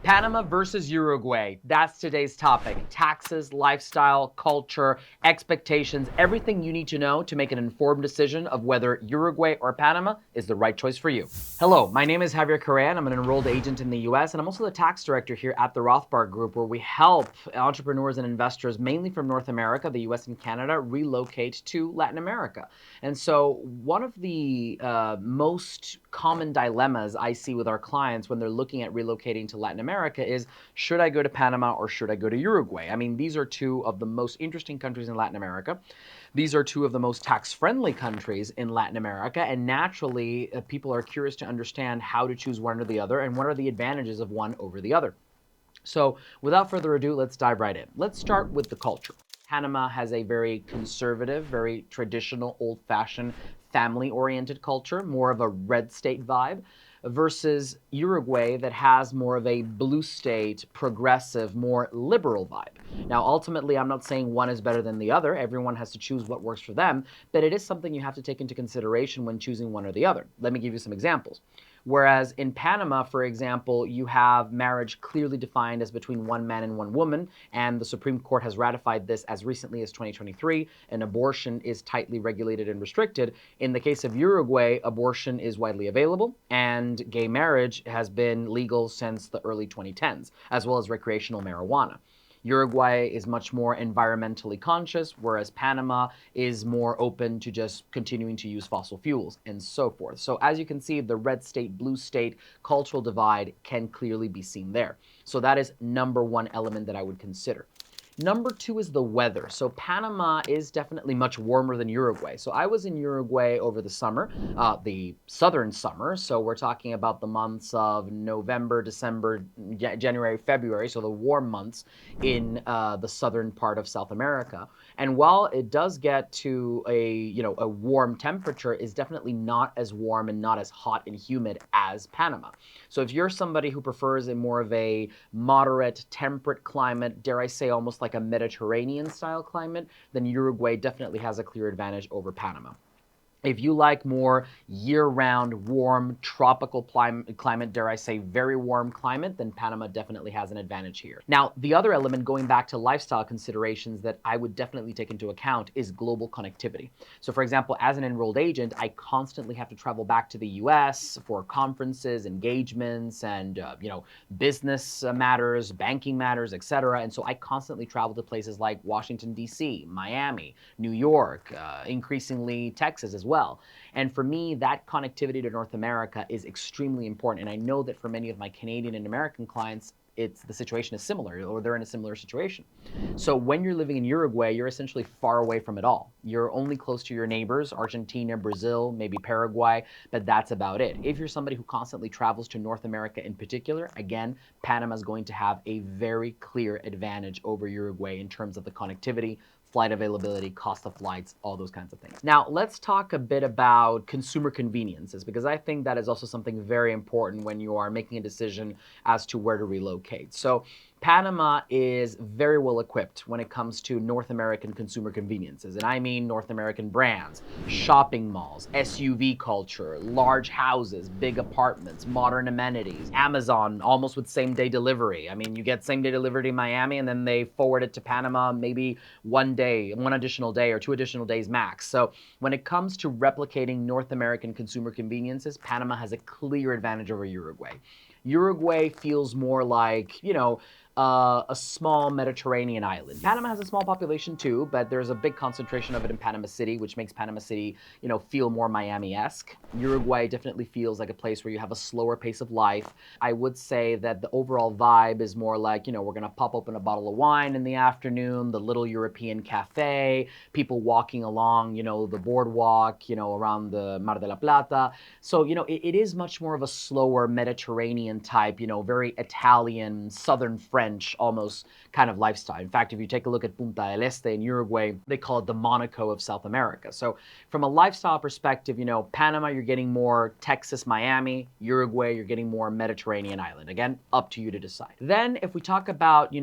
Panama versus Uruguay. That's today's topic. Taxes, lifestyle, culture, expectations, everything you need to know to make an informed decision of whether Uruguay or Panama is the right choice for you. Hello, my name is Javier Correa and I'm an enrolled agent in the US, and I'm also the tax director here at the Rothbard Group, where we help entrepreneurs and investors mainly from North America, the US and Canada, relocate to Latin America. And so one of the most common dilemmas I see with our clients when they're looking at relocating to Latin America is, should I go to Panama or should I go to Uruguay? I mean, these are two of the most interesting countries in Latin America. These are two of the most tax-friendly countries in Latin America, and naturally, people are curious to understand how to choose one or the other and what are the advantages of one over the other. So without further ado, let's dive right in. Let's start with the culture. Panama has a very conservative, very traditional, old-fashioned, family-oriented culture, more of a red state vibe, versus Uruguay that has more of a blue state, progressive, more liberal vibe. Now, ultimately, I'm not saying one is better than the other. Everyone has to choose what works for them, but it is something you have to take into consideration when choosing one or the other. Let me give you some examples. Whereas in Panama, for example, you have marriage clearly defined as between one man and one woman, and the Supreme Court has ratified this as recently as 2023, and abortion is tightly regulated and restricted. In the case of Uruguay, abortion is widely available, and gay marriage has been legal since the early 2010s, as well as recreational marijuana. Uruguay is much more environmentally conscious, whereas Panama is more open to just continuing to use fossil fuels and so forth. So as you can see, the red state, blue state cultural divide can clearly be seen there. So that is number one element that I would consider. Number two is the weather. So Panama is definitely much warmer than Uruguay. So I was in Uruguay over the summer, the southern summer. So we're talking about the months of November, December, January, February. So the warm months in the southern part of South America. And while it does get to a warm temperature, it's definitely not as warm and not as hot and humid as Panama. So if you're somebody who prefers a more of a moderate, temperate climate, dare I say almost like a Mediterranean style climate, then Uruguay definitely has a clear advantage over Panama. If you like more year-round, warm, tropical climate, dare I say very warm climate, then Panama definitely has an advantage here. Now, the other element, going back to lifestyle considerations that I would definitely take into account, is global connectivity. So for example, as an enrolled agent, I constantly have to travel back to the US for conferences, engagements, and business matters, banking matters, etc. And so I constantly travel to places like Washington, D.C., Miami, New York, increasingly Texas as well. And for me, that connectivity to North America is extremely important. And I know that for many of my Canadian and American clients, the situation is similar, or they're in a similar situation. So when you're living in Uruguay, you're essentially far away from it all. You're only close to your neighbors, Argentina, Brazil, maybe Paraguay, but that's about it. If you're somebody who constantly travels to North America in particular, again, Panama is going to have a very clear advantage over Uruguay in terms of the connectivity, flight availability, cost of flights, all those kinds of things. Now, let's talk a bit about consumer conveniences, because I think that is also something very important when you are making a decision as to where to relocate. So Panama is very well equipped when it comes to North American consumer conveniences. And I mean North American brands, shopping malls, SUV culture, large houses, big apartments, modern amenities, Amazon almost with same-day delivery. I mean, you get same-day delivery in Miami and then they forward it to Panama maybe one additional day or 2 additional days max. So when it comes to replicating North American consumer conveniences, Panama has a clear advantage over Uruguay. Uruguay feels more like, a small Mediterranean island. Panama has a small population too, but there's a big concentration of it in Panama City, which makes Panama City, feel more Miami-esque. Uruguay definitely feels like a place where you have a slower pace of life. I would say that the overall vibe is more like, we're gonna pop open a bottle of wine in the afternoon, the little European cafe, people walking along, the boardwalk, around the Mar de la Plata. So, it is much more of a slower Mediterranean type, very Italian, Southern French almost kind of lifestyle. In fact, if you take a look at Punta del Este in Uruguay, they call it the Monaco of South America. So from a lifestyle perspective, Panama, you're getting more Texas, Miami. Uruguay, you're getting more Mediterranean island. Again, up to you to decide. Then if we talk about,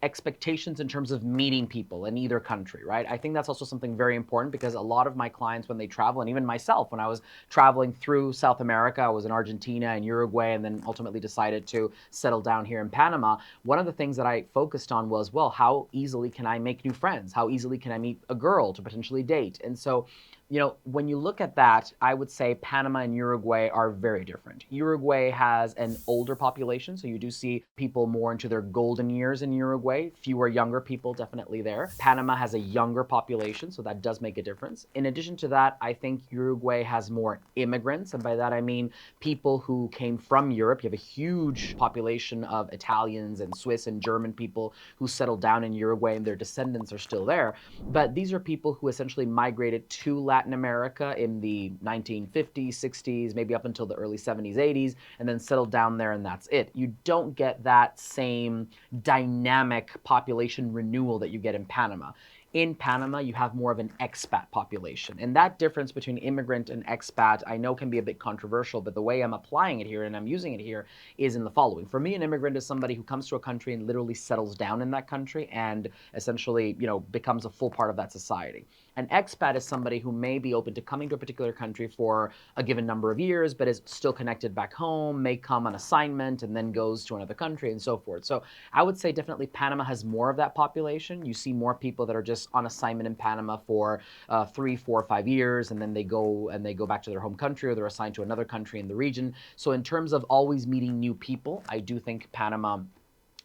expectations in terms of meeting people in either country, right? I think that's also something very important because a lot of my clients, when they travel, and even myself, when I was traveling through South America, I was in Argentina and Uruguay, and then ultimately decided to settle down here in Panama. One of the things that I focused on was, well, how easily can I make new friends? How easily can I meet a girl to potentially date? And so, when you look at that, I would say Panama and Uruguay are very different. Uruguay has an older population, so you do see people more into their golden years in Uruguay, fewer younger people definitely there. Panama has a younger population, so that does make a difference. In addition to that, I think Uruguay has more immigrants, and by that I mean people who came from Europe. You have a huge population of Italians and Swiss and German people who settled down in Uruguay, and their descendants are still there. But these are people who essentially migrated to Latin America in the 1950s, 60s, maybe up until the early 70s, 80s, and then settled down there, and that's it. You don't get that same dynamic population renewal that you get in Panama. In Panama, you have more of an expat population. And that difference between immigrant and expat, I know can be a bit controversial, but the way I'm applying it here and I'm using it here is in the following. For me, an immigrant is somebody who comes to a country and literally settles down in that country and essentially, becomes a full part of that society. An expat is somebody who may be open to coming to a particular country for a given number of years, but is still connected back home, may come on assignment and then goes to another country and so forth. So I would say definitely Panama has more of that population. You see more people that are just on assignment in Panama for 3, 4, 5 years, and then they go back to their home country, or they're assigned to another country in the region. So in terms of always meeting new people, I do think Panama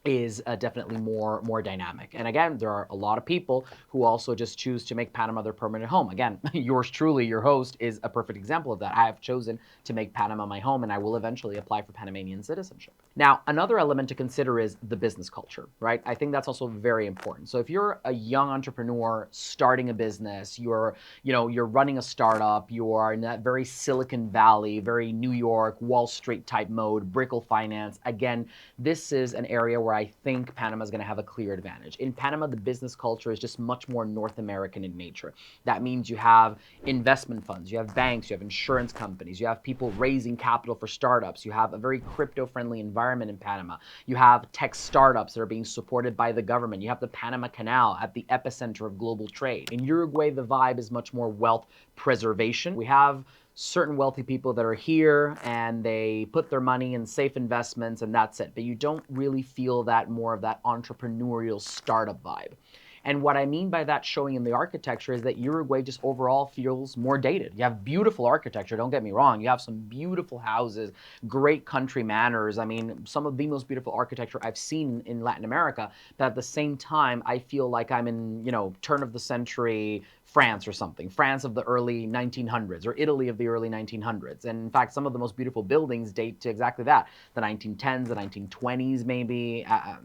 is definitely more dynamic. And again, there are a lot of people who also just choose to make Panama their permanent home. Again, yours truly, your host, is a perfect example of that. I have chosen to make Panama my home, and I will eventually apply for Panamanian citizenship. Now, another element to consider is the business culture, right? I think that's also very important. So if you're a young entrepreneur starting a business, you're running a startup, you are in that very Silicon Valley, very New York, Wall Street type mode, Brickell finance. Again, this is an area where I think Panama is going to have a clear advantage. In Panama, the business culture is just much more North American in nature. That means you have investment funds, you have banks, you have insurance companies, you have people raising capital for startups, you have a very crypto-friendly environment in Panama, you have tech startups that are being supported by the government, you have the Panama Canal at the epicenter of global trade. In Uruguay, the vibe is much more wealth preservation. We have certain wealthy people that are here and they put their money in safe investments and that's it. But you don't really feel that more of that entrepreneurial startup vibe. And what I mean by that showing in the architecture is that Uruguay just overall feels more dated. You have beautiful architecture, don't get me wrong. You have some beautiful houses, great country manners. I mean, some of the most beautiful architecture I've seen in Latin America. But at the same time, I feel like I'm in, turn of the century France or something, France of the early 1900s or Italy of the early 1900s. And in fact, some of the most beautiful buildings date to exactly that, the 1910s, the 1920s maybe, at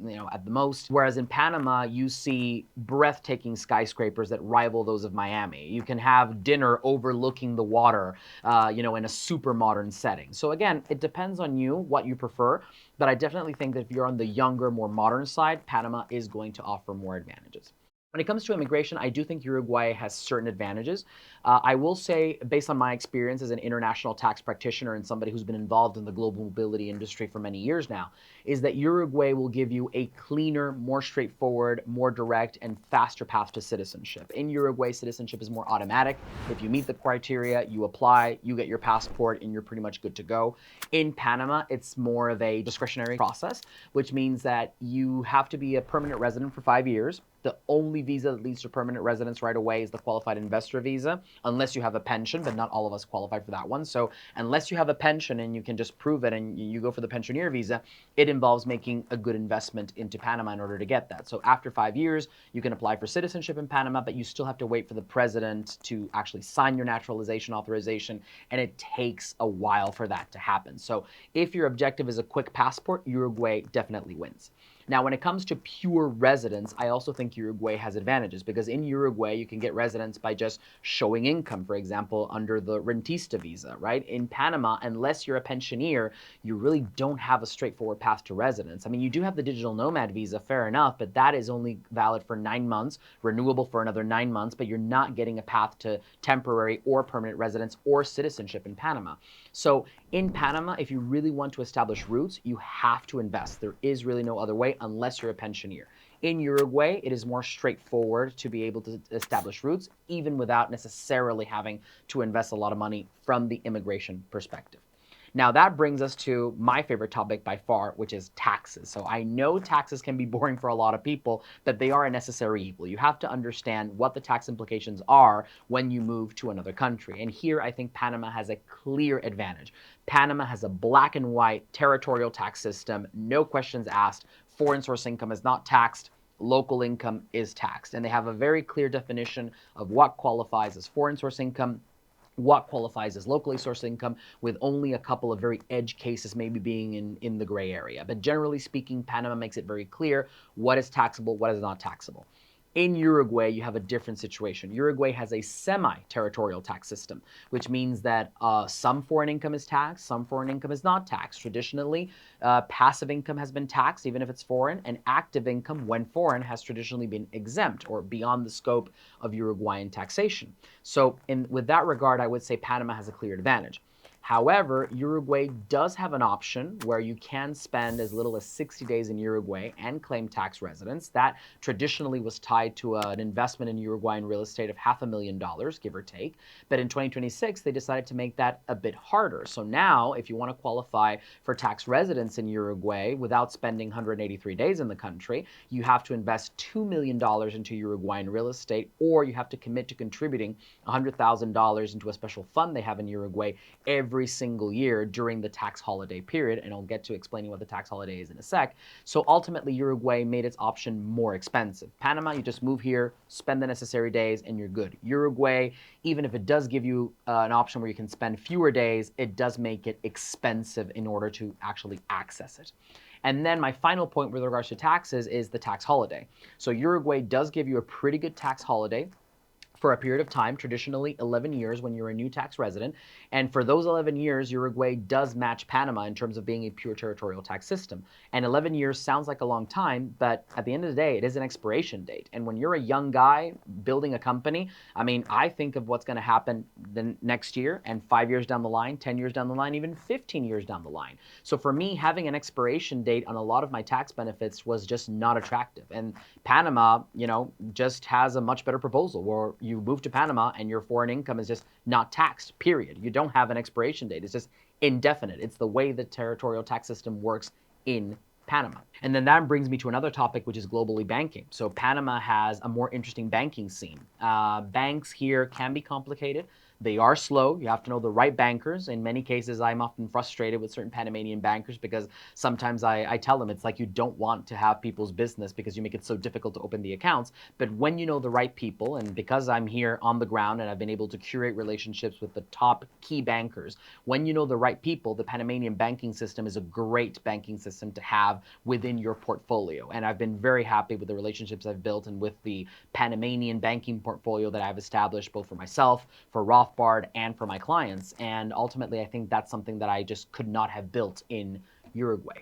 the most. Whereas in Panama, you see breathtaking skyscrapers that rival those of Miami. You can have dinner overlooking the water, in a super modern setting. So again, it depends on you, what you prefer, but I definitely think that if you're on the younger, more modern side, Panama is going to offer more advantages. When it comes to immigration, I do think Uruguay has certain advantages. I will say, based on my experience as an international tax practitioner and somebody who's been involved in the global mobility industry for many years now, is that Uruguay will give you a cleaner, more straightforward, more direct, and faster path to citizenship. In Uruguay, citizenship is more automatic. If you meet the criteria, you apply, you get your passport, and you're pretty much good to go. In Panama, it's more of a discretionary process, which means that you have to be a permanent resident for 5 years. The only visa that leads to permanent residence right away is the qualified investor visa, unless you have a pension, but not all of us qualify for that one. So unless you have a pension and you can just prove it and you go for the pensioner visa, it involves making a good investment into Panama in order to get that. So after 5 years, you can apply for citizenship in Panama, but you still have to wait for the president to actually sign your naturalization authorization, and it takes a while for that to happen. So if your objective is a quick passport, Uruguay definitely wins. Now, when it comes to pure residence, I also think Uruguay has advantages because in Uruguay, you can get residence by just showing income, for example, under the rentista visa, right? In Panama, unless you're a pensioner, you really don't have a straightforward path to residence. I mean, you do have the digital nomad visa, fair enough, but that is only valid for 9 months, renewable for another 9 months, but you're not getting a path to temporary or permanent residence or citizenship in Panama. So in Panama, if you really want to establish roots, you have to invest. There is really no other way unless you're a pensioner. In Uruguay, it is more straightforward to be able to establish roots, even without necessarily having to invest a lot of money from the immigration perspective. Now that brings us to my favorite topic by far, which is taxes. So I know taxes can be boring for a lot of people, but they are a necessary evil. You have to understand what the tax implications are when you move to another country. And here I think Panama has a clear advantage. Panama has a black and white territorial tax system, no questions asked. Foreign source income is not taxed. Local income is taxed. And they have a very clear definition of what qualifies as foreign source income, what qualifies as locally sourced income, with only a couple of very edge cases maybe being in the gray area. But generally speaking, Panama makes it very clear what is taxable, what is not taxable. In Uruguay, you have a different situation. Uruguay has a semi-territorial tax system, which means that some foreign income is taxed, some foreign income is not taxed. Traditionally, passive income has been taxed, even if it's foreign, and active income, when foreign, has traditionally been exempt or beyond the scope of Uruguayan taxation. So with that regard, I would say Panama has a clear advantage. However, Uruguay does have an option where you can spend as little as 60 days in Uruguay and claim tax residence. That traditionally was tied to an investment in Uruguayan real estate of $500,000, give or take. But in 2026, they decided to make that a bit harder. So now, if you want to qualify for tax residence in Uruguay without spending 183 days in the country, you have to invest $2 million into Uruguayan real estate, or you have to commit to contributing $100,000 into a special fund they have in Uruguay every single year during the tax holiday period, and I'll get to explaining what the tax holiday is in a sec. So ultimately, Uruguay made its option more expensive. Panama, you just move here, spend the necessary days, and you're good. Uruguay, even if it does give you an option where you can spend fewer days, it does make it expensive in order to actually access it. And then my final point with regards to taxes is the tax holiday. So Uruguay does give you a pretty good tax holiday for a period of time, traditionally 11 years when you're a new tax resident. And for those 11 years, Uruguay does match Panama in terms of being a pure territorial tax system. And 11 years sounds like a long time, but at the end of the day, it is an expiration date. And when you're a young guy building a company, I mean, I think of what's going to happen the next year and 5 years down the line, 10 years down the line, even 15 years down the line. So for me, having an expiration date on a lot of my tax benefits was just not attractive. And Panama, just has a much better proposal where you move to Panama and your foreign income is just not taxed, period. You don't have an expiration date. It's just indefinite. It's the way the territorial tax system works in Panama. And then that brings me to another topic, which is globally banking. So Panama has a more interesting banking scene. Banks here can be complicated. They are slow. You have to know the right bankers. In many cases, I'm often frustrated with certain Panamanian bankers because sometimes I tell them it's like you don't want to have people's business because you make it so difficult to open the accounts. But when you know the right people, and because I'm here on the ground and I've been able to curate relationships with the top key bankers, when you know the right people, the Panamanian banking system is a great banking system to have within your portfolio. And I've been very happy with the relationships I've built and with the Panamanian banking portfolio that I've established both for myself, for Rothbard, and for my clients. And ultimately, I think that's something that I just could not have built in Uruguay.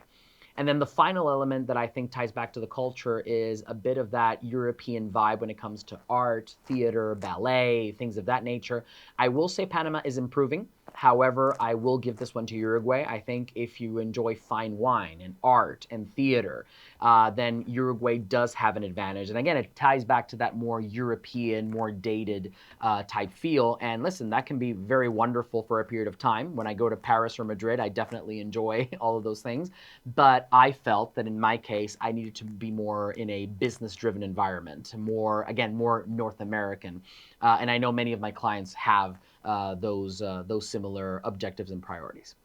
And then the final element that I think ties back to the culture is a bit of that European vibe when it comes to art, theater, ballet, things of that nature. I will say Panama is improving. However, I will give this one to Uruguay. I think if you enjoy fine wine and art and theater, then Uruguay does have an advantage. And again, it ties back to that more European, more dated type feel. And listen, that can be very wonderful for a period of time. When I go to Paris or Madrid, I definitely enjoy all of those things. But I felt that in my case, I needed to be more in a business-driven environment, more North American. And I know many of my clients have those similar objectives and priorities.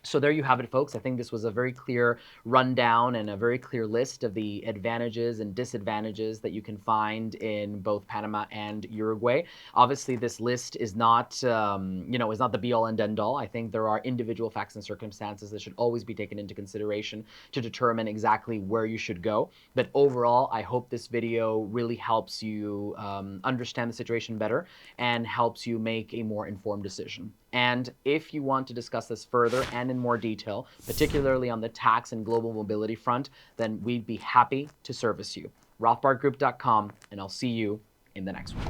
So there you have it, folks. I think this was a very clear rundown and a very clear list of the advantages and disadvantages that you can find in both Panama and Uruguay. Obviously, this list is not, is not the be-all and end-all. I think there are individual facts and circumstances that should always be taken into consideration to determine exactly where you should go. But overall, I hope this video really helps you understand the situation better and helps you make a more informed decision. And if you want to discuss this further and in more detail, particularly on the tax and global mobility front, then we'd be happy to service you. Rothbardgroup.com, and I'll see you in the next one.